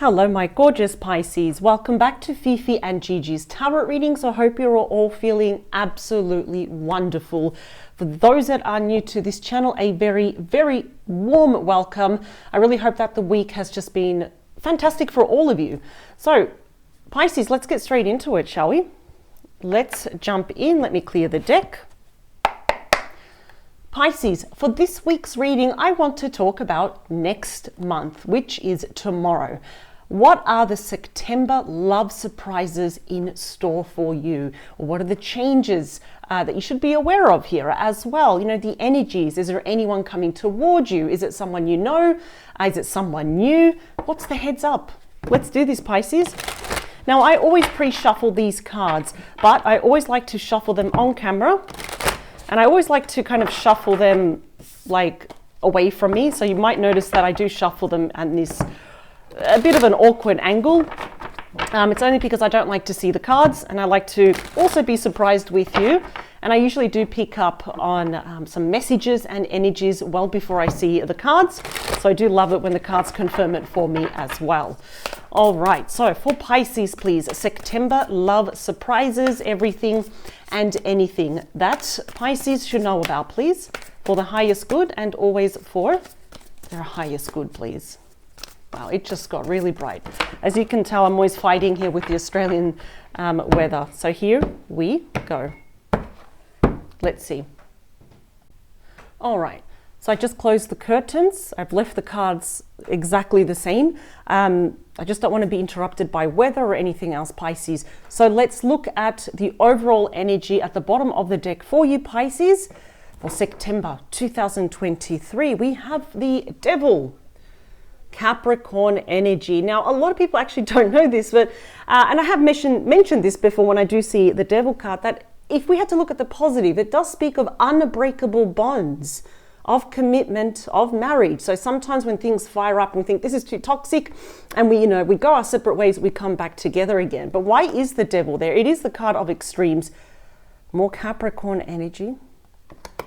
Hello, my gorgeous Pisces. Welcome back to Fifi and Gigi's tarot readings. I hope you're all feeling absolutely wonderful. For those that are new to this channel, a very, very warm welcome. I really hope that the week has just been fantastic for all of you. So, Pisces, let's get straight into it, shall we? Let's jump in. Let me clear the deck. Pisces, for this week's reading, I want to talk about next month, which is tomorrow. What are the September love surprises in store for you? Or what are the changes that you should be aware of here as well? You know, the energies. Is there anyone coming towards you? Is it someone you know? Is it someone new? What's the heads up? Let's do this, Pisces. Now, I always pre-shuffle these cards, but I always like to shuffle them on camera. And I always like to kind of shuffle them like away from me. So you might notice that I do shuffle them at this a bit of an awkward angle. It's only because I don't like to see the cards and I like to also be surprised with you. And I usually do pick up on some messages and energies well before I see the cards. So I do love it when the cards confirm it for me as well. All right, so for Pisces, please, September love surprises, everything and anything that Pisces should know about, please, for the highest good and always for their highest good, please. Wow, it just got really bright. As you can tell, I'm always fighting here with the Australian weather. So here we go. Let's see. All right. So I just closed the curtains. I've left the cards exactly the same. I just don't want to be interrupted by weather or anything else, Pisces. So let's look at the overall energy at the bottom of the deck for you, Pisces. For September 2023, we have the Devil, Capricorn energy. Now, a lot of people actually don't know this, but and I have mentioned this before when I do see the Devil card, that if we had to look at the positive, it does speak of unbreakable bonds, of commitment, of marriage. So sometimes when things fire up and we think this is too toxic and we go our separate ways, we come back together again. But why is the Devil there? It is the card of extremes. More Capricorn energy.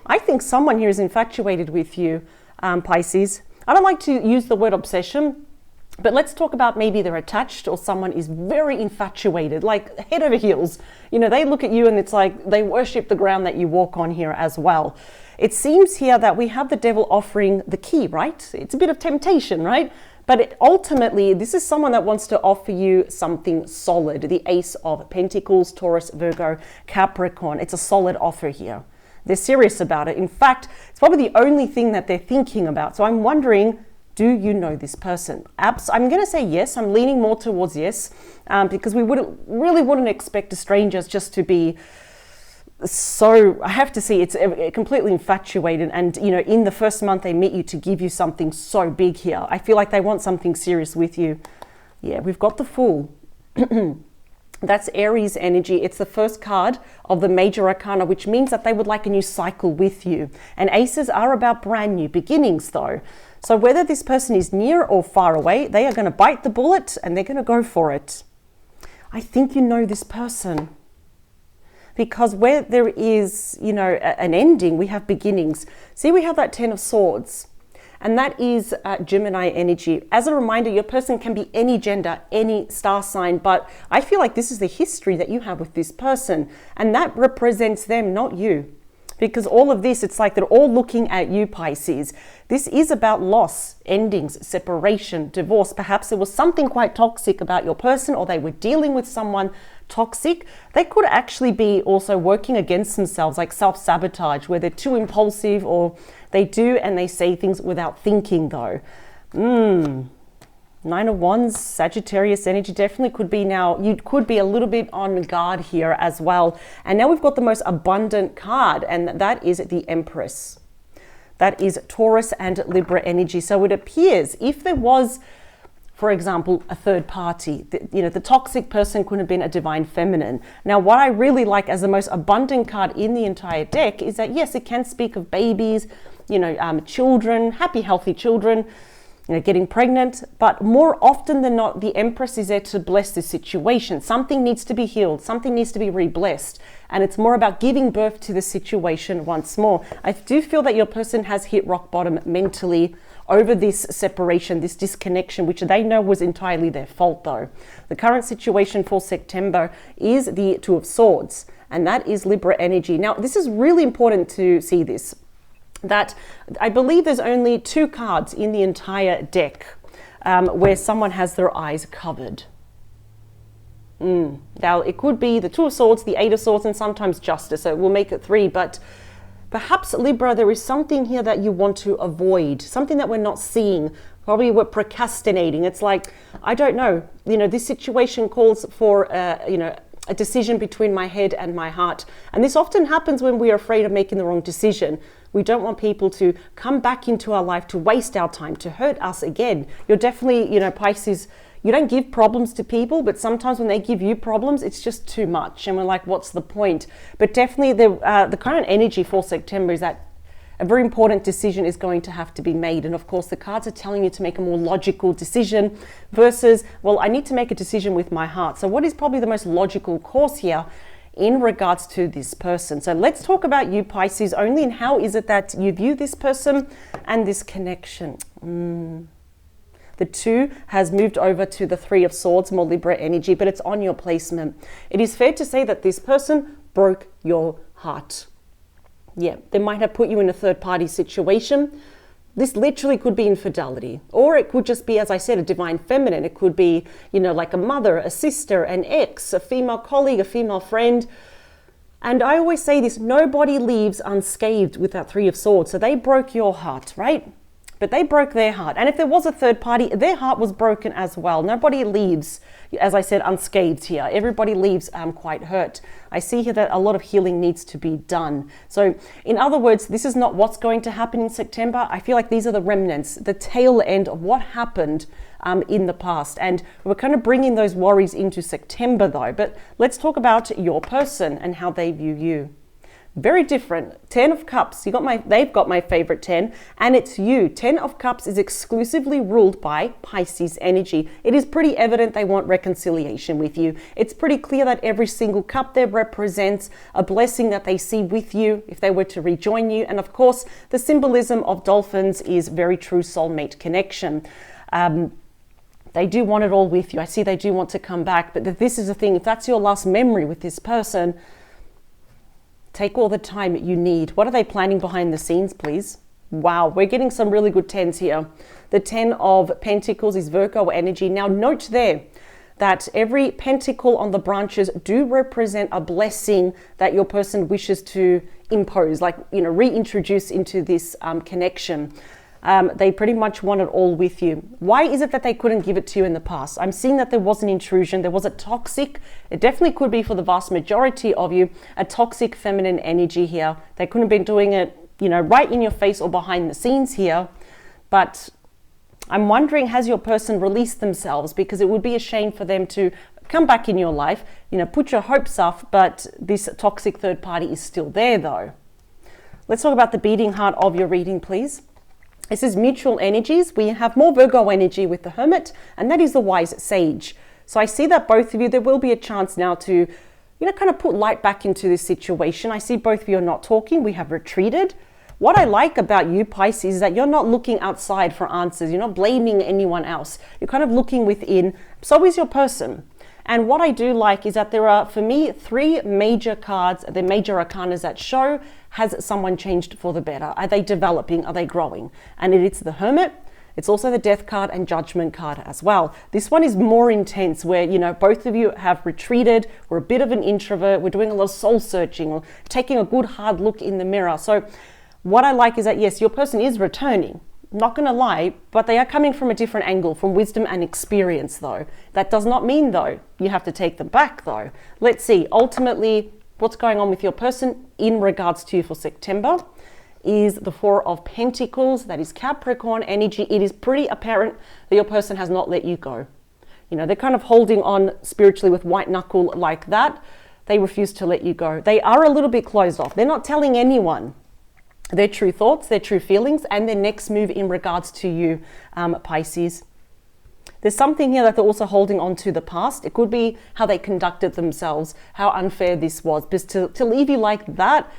I think someone here is infatuated with you, Pisces. I don't like to use the word obsession, but let's talk about maybe they're attached or someone is very infatuated, like head over heels. You know, they look at you and it's like they worship the ground that you walk on here as well. It seems here that we have the Devil offering the key, right? It's a bit of temptation, right? But ultimately, this is someone that wants to offer you something solid. The Ace of Pentacles, Taurus, Virgo, Capricorn. It's a solid offer here. They're serious about it. In fact, it's probably the only thing that they're thinking about. So I'm wondering, do you know this person? I'm going to say yes. I'm leaning more towards yes, because we really wouldn't expect a stranger just to be so, I have to see, it's completely infatuated. And, you know, in the first month they meet you to give you something so big here. I feel like they want something serious with you. Yeah, we've got the Fool. That's Aries energy. It's the first card of the major arcana, which means that they would like a new cycle with you. And aces are about brand new beginnings, though. So whether this person is near or far away, they are going to bite the bullet and they're going to go for it. I think you know this person. Because where there is, you know, an ending, we have beginnings. See, we have that 10 of Swords. And that is Gemini energy. As a reminder, your person can be any gender, any star sign, but I feel like this is the history that you have with this person. And that represents them, not you. Because all of this, it's like they're all looking at you, Pisces. This is about loss, endings, separation, divorce. Perhaps there was something quite toxic about your person, or they were dealing with someone toxic. They could actually be also working against themselves, like self-sabotage, where they're too impulsive, or they do and they say things without thinking, though. 9 of Wands, Sagittarius energy definitely could be now. You could be a little bit on guard here as well. And now we've got the most abundant card, and that is the Empress. That is Taurus and Libra energy. So it appears if there was, for example, a third party, the toxic person could have been a divine feminine. Now, what I really like as the most abundant card in the entire deck is that, yes, it can speak of babies, children, happy, healthy children, getting pregnant, but more often than not, the Empress is there to bless the situation. Something needs to be healed, something needs to be re-blessed, and it's more about giving birth to the situation once more. I do feel that your person has hit rock bottom mentally over this separation, this disconnection, which they know was entirely their fault though. The current situation for September is the Two of Swords, and that is Libra energy. Now, this is really important to see this, that I believe there's only 2 cards in the entire deck where someone has their eyes covered. Now, it could be the Two of Swords, the Eight of Swords, and sometimes Justice, so we'll make it 3, but perhaps, Libra, there is something here that you want to avoid, something that we're not seeing. Probably we're procrastinating. It's like, I don't know, this situation calls for, a decision between my head and my heart. And this often happens when we are afraid of making the wrong decision. We don't want people to come back into our life to waste our time, to hurt us again. You're definitely, Pisces, you don't give problems to people, but sometimes when they give you problems, it's just too much. And we're like, what's the point? But definitely the current energy for September is that a very important decision is going to have to be made. And of course, the cards are telling you to make a more logical decision versus, well, I need to make a decision with my heart. So what is probably the most logical course here in regards to this person? So let's talk about you, Pisces, only, and how is it that you view this person and this connection? The 2 has moved over to the 3 of Swords, more Libra energy, but it's on your placement. It is fair to say that this person broke your heart. Yeah, they might have put you in a third-party situation. This literally could be infidelity, or it could just be, as I said, a divine feminine. It could be, like a mother, a sister, an ex, a female colleague, a female friend. And I always say this, nobody leaves unscathed with that 3 of Swords. So they broke your heart, right? But they broke their heart. And if there was a third party, their heart was broken as well. Nobody leaves, as I said, unscathed here. Everybody leaves quite hurt. I see here that a lot of healing needs to be done. So in other words, this is not what's going to happen in September. I feel like these are the remnants, the tail end of what happened in the past. And we're kind of bringing those worries into September though. But let's talk about your person and how they view you. Very different. 10 of Cups. They've got my favorite 10, and it's you. 10 of Cups is exclusively ruled by Pisces energy. It is pretty evident they want reconciliation with you. It's pretty clear that every single cup there represents a blessing that they see with you if they were to rejoin you. And of course, the symbolism of dolphins is very true soulmate connection. They do want it all with you. I see they do want to come back, but this is the thing. If that's your last memory with this person, take all the time you need. What are they planning behind the scenes, please? Wow, we're getting some really good 10s here. The 10 of Pentacles is Virgo energy. Now note there that every pentacle on the branches do represent a blessing that your person wishes to impose, like, reintroduce into this connection. They pretty much want it all with you. Why is it that they couldn't give it to you in the past? I'm seeing that there was an intrusion. There was a toxic, it definitely could be for the vast majority of you, a toxic feminine energy here. They couldn't have been doing it, right in your face or behind the scenes here. But I'm wondering, has your person released themselves? Because it would be a shame for them to come back in your life, put your hopes up, but this toxic third party is still there though. Let's talk about the beating heart of your reading, please. This is mutual energies. We have more Virgo energy with the Hermit, and that is the wise sage. So I see that both of you, there will be a chance now to, kind of put light back into this situation. I see both of you are not talking. We have retreated. What I like about you, Pisces, is that you're not looking outside for answers. You're not blaming anyone else. You're kind of looking within. So is your person. And what I do like is that there are, for me, 3 major cards, the major arcanas that show, has someone changed for the better? Are they developing? Are they growing? And it's the Hermit. It's also the Death card and Judgment card as well. This one is more intense where, both of you have retreated. We're a bit of an introvert. We're doing a lot of soul searching or taking a good hard look in the mirror. So what I like is that, yes, your person is returning. Not going to lie, but they are coming from a different angle, from wisdom and experience though. That does not mean though you have to take them back though. Let's see, ultimately, what's going on with your person in regards to you for September is the 4 of Pentacles. That is Capricorn energy. It is pretty apparent that your person has not let you go. They're kind of holding on spiritually with white knuckle like that. They refuse to let you go. They are a little bit closed off. They're not telling anyone their true thoughts, their true feelings, and their next move in regards to you, Pisces. There's something here that they're also holding on to the past. It could be how they conducted themselves, how unfair this was. Because to leave you like that,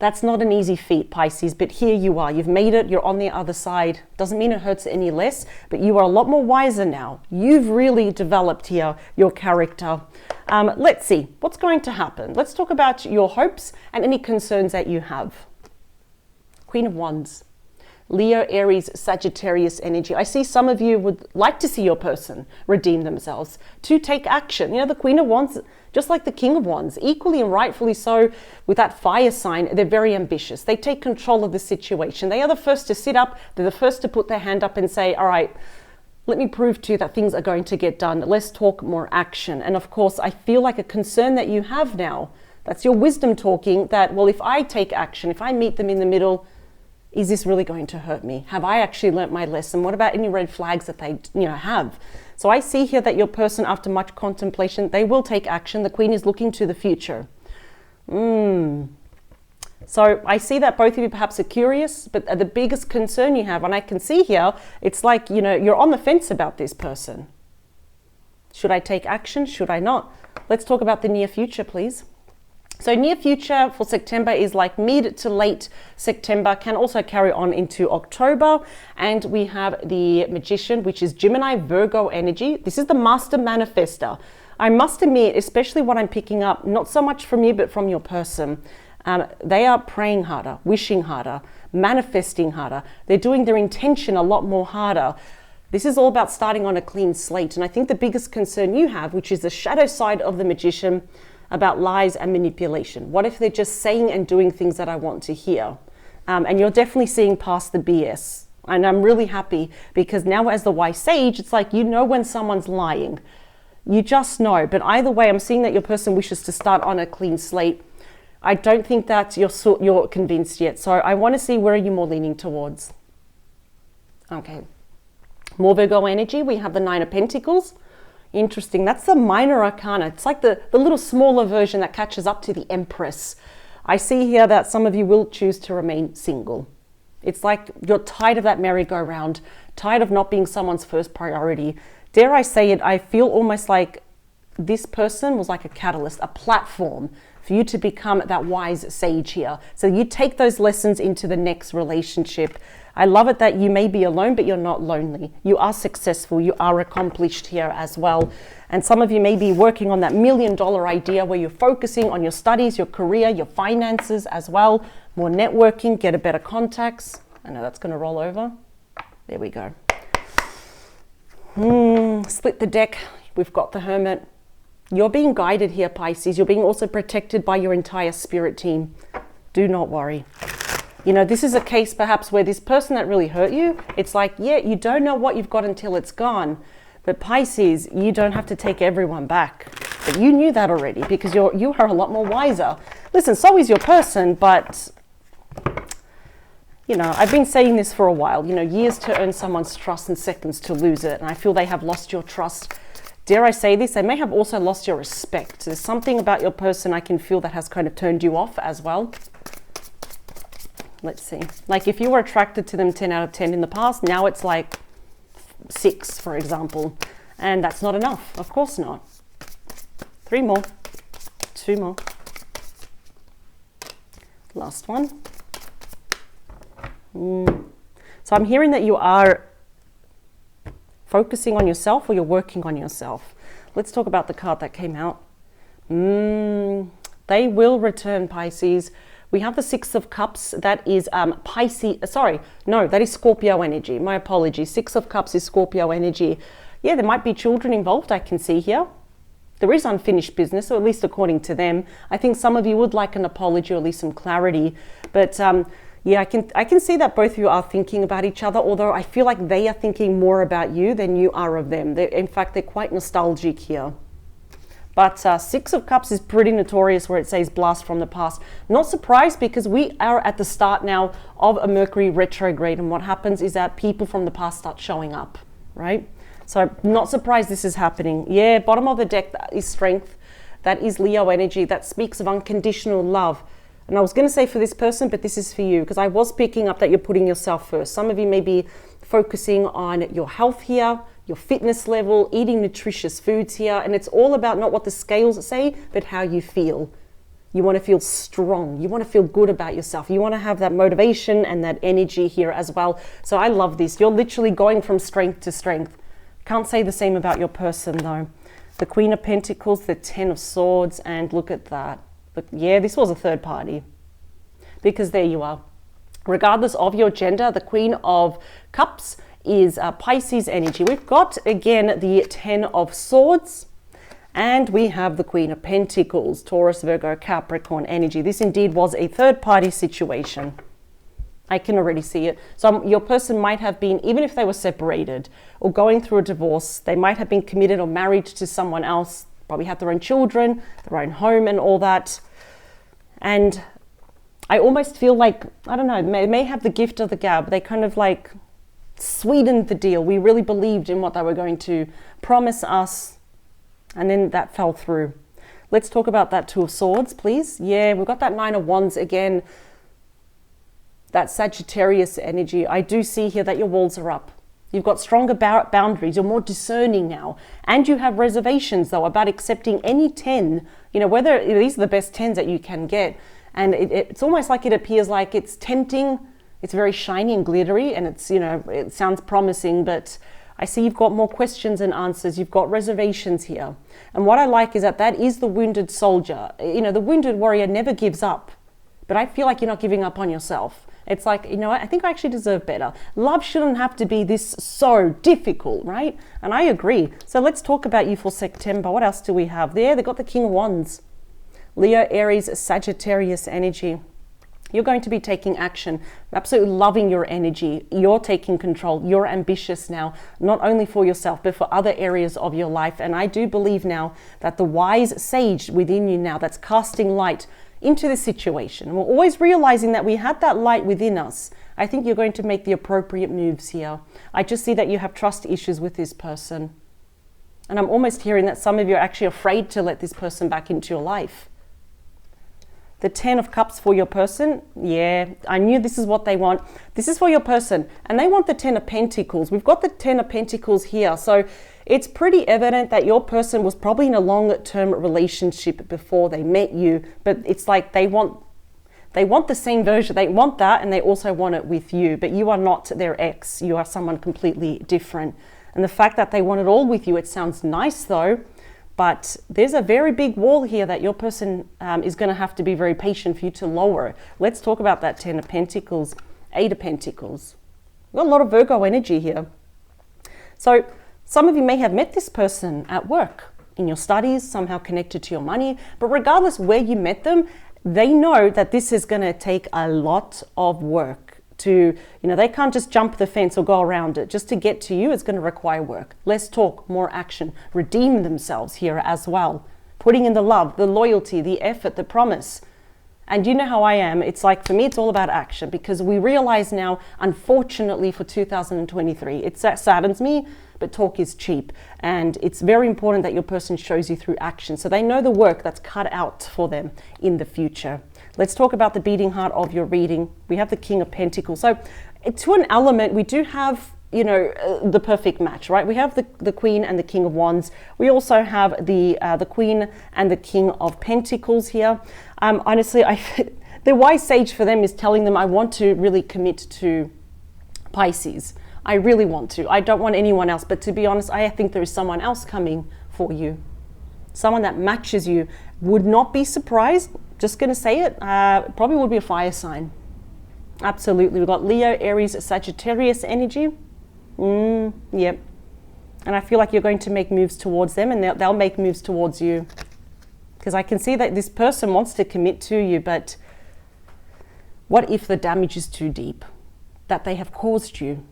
That's not an easy feat, Pisces, but here you are. You've made it. You're on the other side. Doesn't mean it hurts any less, but you are a lot more wiser now. You've really developed here your character. Let's see what's going to happen. Let's talk about your hopes and any concerns that you have. Queen of Wands. Leo, Aries, Sagittarius energy. I see some of you would like to see your person redeem themselves, to take action. You know, the Queen of Wands, just like the King of Wands, equally and rightfully so, with that fire sign, they're very ambitious. They take control of the situation. They are the first to sit up. They're the first to put their hand up and say, all right, let me prove to you that things are going to get done. Let's talk more action. And of course, I feel like a concern that you have now, that's your wisdom talking, that, well, if I take action, if I meet them in the middle, is this really going to hurt me? Have I actually learnt my lesson? What about any red flags that they, have? So I see here that your person, after much contemplation, they will take action. The Queen is looking to the future. So I see that both of you perhaps are curious, but the biggest concern you have, and I can see here, it's like, you're on the fence about this person. Should I take action? Should I not? Let's talk about the near future, please. So near future for September is like mid to late September, can also carry on into October. And we have the Magician, which is Gemini, Virgo energy. This is the master manifester. I must admit, especially what I'm picking up, not so much from you, but from your person. They are praying harder, wishing harder, manifesting harder. They're doing their intention a lot more harder. This is all about starting on a clean slate. And I think the biggest concern you have, which is the shadow side of the Magician, about lies and manipulation. What if they're just saying and doing things that I want to hear? And you're definitely seeing past the BS. And I'm really happy because now as the wise sage, it's like, when someone's lying. You just know. But either way, I'm seeing that your person wishes to start on a clean slate. I don't think that you're convinced yet. So I want to see, where are you more leaning towards? Okay. More Virgo energy. We have the Nine of Pentacles. Interesting. That's the minor arcana. It's like the little smaller version that catches up to the Empress. I see here that some of you will choose to remain single. It's like you're tired of that merry-go-round, tired of not being someone's first priority. Dare I say it, I feel almost like this person was like a catalyst, a platform for you to become that wise sage here. So you take those lessons into the next relationship. I love it that you may be alone, but you're not lonely. You are successful. You are accomplished here as well. And some of you may be working on that $1 million idea where you're focusing on your studies, your career, your finances as well. More networking, get a better contacts. I know that's going to roll over. There we go. Split the deck. We've got the Hermit. You're being guided here, Pisces. You're being also protected by your entire spirit team. Do not worry. This is a case perhaps where this person that really hurt you, it's like, you don't know what you've got until it's gone. But Pisces, you don't have to take everyone back. But you knew that already because you are a lot more wiser. Listen, so is your person, but, I've been saying this for a while, years to earn someone's trust and seconds to lose it. And I feel they have lost your trust. Dare I say this? They may have also lost your respect. There's something about your person I can feel that has kind of turned you off as well. Let's see. Like if you were attracted to them 10 out of 10 in the past, now it's like 6, for example. And that's not enough. Of course not. 3 more. 2 more. Last one. So I'm hearing that you are focusing on yourself or you're working on yourself. Let's talk about the card that came out. They will return, Pisces. We have the Six of Cups. That is that is Scorpio energy. My apologies. 6 of Cups is Scorpio energy. Yeah, there might be children involved, I can see here. There is unfinished business, or at least according to them. I think some of you would like an apology or at least some clarity. But I can see that both of you are thinking about each other, although I feel like they are thinking more about you than you are of them. In fact, they're quite nostalgic here. But 6 of Cups is pretty notorious where it says blast from the past. Not surprised because we are at the start now of a Mercury retrograde, and what happens is that people from the past start showing up, right? So not surprised this is happening. Yeah, bottom of the deck, that is Strength. That is Leo energy. That speaks of unconditional love. And I was going to say for this person, but this is for you because I was picking up that you're putting yourself first. Some of you may be focusing on your health here, your fitness level, eating nutritious foods here. And it's all about not what the scales say, but how you feel. You want to feel strong. You want to feel good about yourself. You want to have that motivation and that energy here as well. So I love this. You're literally going from strength to strength. Can't say the same about your person though. The Queen of Pentacles, the Ten of Swords, and look at that. But yeah, this was a third party. Because there you are. Regardless of your gender, the Queen of Cups is Pisces energy. We've got, again, the Ten of Swords. And we have the Queen of Pentacles, Taurus, Virgo, Capricorn energy. This indeed was a third-party situation. I can already see it. So your person might have been, even if they were separated or going through a divorce, they might have been committed or married to someone else, probably had their own children, their own home and all that. And I almost feel like, I don't know, may have the gift of the gab. They kind of like sweetened the deal. We really believed in what they were going to promise us. And then that fell through. Let's talk about that Two of Swords, please. Yeah, we've got that Nine of Wands again. That Sagittarius energy. I do see here that your walls are up. You've got stronger boundaries. You're more discerning now. And you have reservations, though, about accepting any 10. You know, whether these are the best 10s that you can get. And it's almost like it appears like it's tempting. It's very shiny and glittery. And it's, you know, it sounds promising, but I see you've got more questions than answers. You've got reservations here. And what I like is that is the wounded soldier. You know, the wounded warrior never gives up. But I feel like you're not giving up on yourself. It's like, you know what, I think I actually deserve better. Love shouldn't have to be this so difficult, right? And I agree. So let's talk about you for September. What else do we have there? They've got the King of Wands. Leo, Aries, Sagittarius energy. You're going to be taking action, absolutely loving your energy. You're taking control. You're ambitious now, not only for yourself, but for other areas of your life. And I do believe now that the wise sage within you now that's casting light into the situation. We're always realizing that we had that light within us. I think you're going to make the appropriate moves here. I just see that you have trust issues with this person. And I'm almost hearing that some of you are actually afraid to let this person back into your life. The Ten of Cups for your person. Yeah, I knew this is what they want. This is for your person. And they want the Ten of Pentacles. We've got the Ten of Pentacles here. So it's pretty evident that your person was probably in a long-term relationship before they met you. But it's like they want the same version. They want that and they also want it with you. But you are not their ex. You are someone completely different. And the fact that they want it all with you, it sounds nice though. But there's a very big wall here that your person is going to have to be very patient for you to lower. Let's talk about that Ten of Pentacles, Eight of Pentacles. We've got a lot of Virgo energy here. So some of you may have met this person at work, in your studies, somehow connected to your money. But regardless where you met them, they know that this is going to take a lot of work. To, you know, they can't just jump the fence or go around it. Just to get to you, it's going to require work. Less talk, more action. Redeem themselves here as well. Putting in the love, the loyalty, the effort, the promise. And you know how I am. It's like, for me, it's all about action because we realize now, unfortunately for 2023, it saddens me, but talk is cheap. And it's very important that your person shows you through action. So they know the work that's cut out for them in the future. Let's talk about the beating heart of your reading. We have the King of Pentacles. So to an element, we do have, you know, the perfect match, right? We have the Queen and the King of Wands. We also have the Queen and the King of Pentacles here. Honestly, the wise sage for them is telling them, I want to really commit to Pisces. I really want to. I don't want anyone else. But to be honest, I think there is someone else coming for you. Someone that matches you. Would not be surprised. Just going to say it. Probably would be a fire sign. Absolutely. We've got Leo, Aries, Sagittarius energy. Yep. And I feel like you're going to make moves towards them and they'll make moves towards you. Because I can see that this person wants to commit to you, but what if the damage is too deep that they have caused you?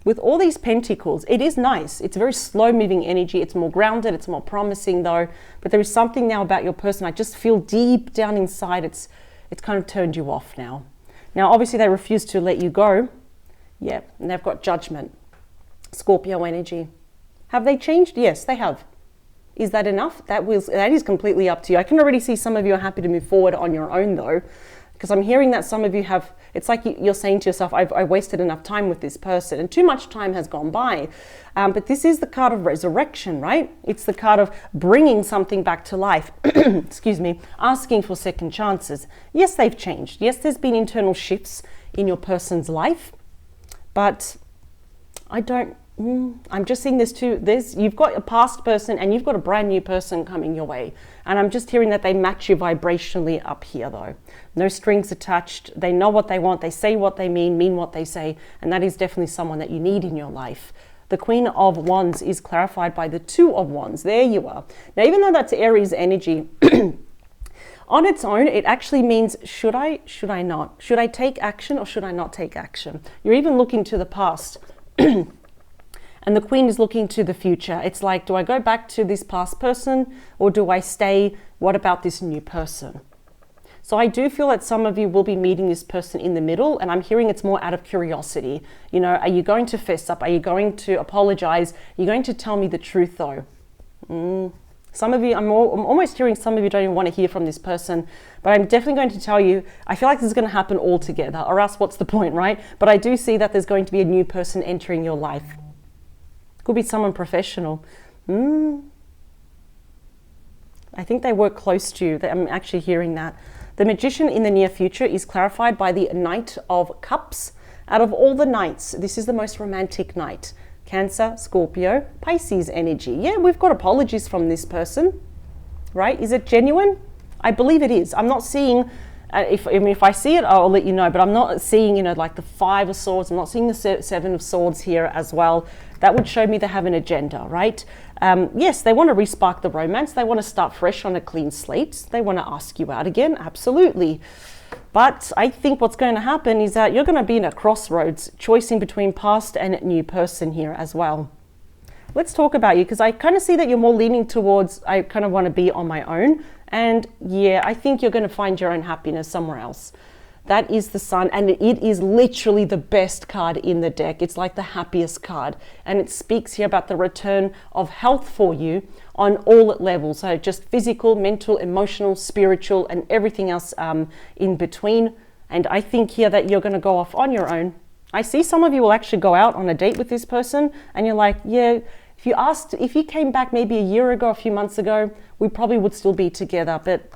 With all these pentacles, it is nice. It's very slow moving energy. It's more grounded. It's more promising though. But there is something now about your person. I just feel deep down inside, it's kind of turned you off now. Now, obviously they refuse to let you go. Yeah, and they've got Judgment. Scorpio energy. Have they changed? Yes, they have. Is that enough? That is completely up to you. I can already see some of you are happy to move forward on your own though. Because I'm hearing that some of you have, it's like you're saying to yourself, I wasted enough time with this person and too much time has gone by. But this is the card of resurrection, right? It's the card of bringing something back to life. Excuse me, asking for second chances. Yes, they've changed. Yes, there's been internal shifts in your person's life, but I'm just seeing you've got a past person and you've got a brand new person coming your way. And I'm just hearing that they match you vibrationally up here though. No strings attached. They know what they want. They say what they mean what they say. And that is definitely someone that you need in your life. The Queen of Wands is clarified by the Two of Wands. There you are. Now, even though that's Aries energy, on its own, it actually means, should I not? Should I take action or should I not take action? You're even looking to the past. And the Queen is looking to the future. It's like, do I go back to this past person or do I stay? What about this new person? So I do feel that some of you will be meeting this person in the middle, and I'm hearing it's more out of curiosity. You know, are you going to fess up? Are you going to apologize? Are you going to tell me the truth though? Some of you, I'm almost hearing some of you don't even want to hear from this person, but I'm definitely going to tell you, I feel like this is going to happen all together, or else what's the point, right? But I do see that there's going to be a new person entering your life. Could be someone professional. I think they work close to you. I'm actually hearing that. The Magician in the near future is clarified by the Knight of Cups. Out of all the knights, this is the most romantic knight. Cancer, Scorpio, Pisces energy. Yeah, we've got apologies from this person, right? Is it genuine? I believe it is. I'm not seeing, if I see it, I'll let you know, but I'm not seeing, like the Five of Swords. I'm not seeing the Seven of Swords here as well. That would show me they have an agenda, right? Yes, they want to re-spark the romance. They want to start fresh on a clean slate. They want to ask you out again, absolutely. But I think what's going to happen is that you're going to be in a crossroads, choosing between past and new person here as well. Let's talk about you, because I kind of see that you're more leaning towards, I kind of want to be on my own. And yeah, I think you're going to find your own happiness somewhere else. That is the Sun, and it is literally the best card in the deck. It's like the happiest card, and it speaks here about the return of health for you on all levels. So just physical, mental, emotional, spiritual, and everything else in between. And I think here that you're going to go off on your own. I see some of you will actually go out on a date with this person, and you're like, yeah, if you came back maybe a year ago, a few months ago, we probably would still be together, but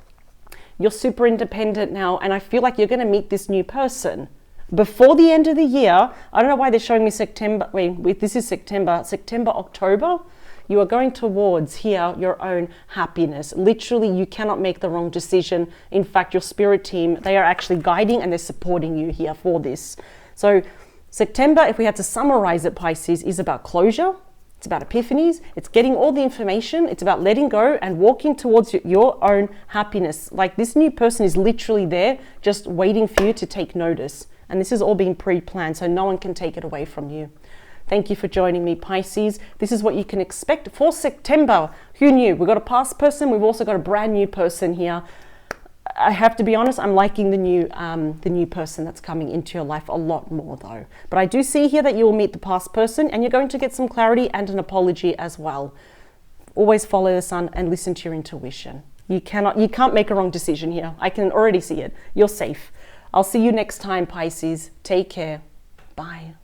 you're super independent now, and I feel like you're going to meet this new person before the end of the year. I don't know why they're showing me September. Wait, this is September, October. You are going towards here your own happiness. Literally, you cannot make the wrong decision. In fact, your spirit team, they are actually guiding and they're supporting you here for this. So September, if we had to summarize it, Pisces, is about closure. It's about epiphanies. It's getting all the information. It's about letting go and walking towards your own happiness. Like this new person is literally there just waiting for you to take notice. And this has all been pre-planned, so no one can take it away from you. Thank you for joining me, Pisces. This is what you can expect for September. Who knew? We've got a past person. We've also got a brand new person here. I have to be honest, I'm liking the new person that's coming into your life a lot more though. But I do see here that you will meet the past person and you're going to get some clarity and an apology as well. Always follow the sun and listen to your intuition. You can't make a wrong decision here. I can already see it. You're safe. I'll see you next time, Pisces. Take care. Bye.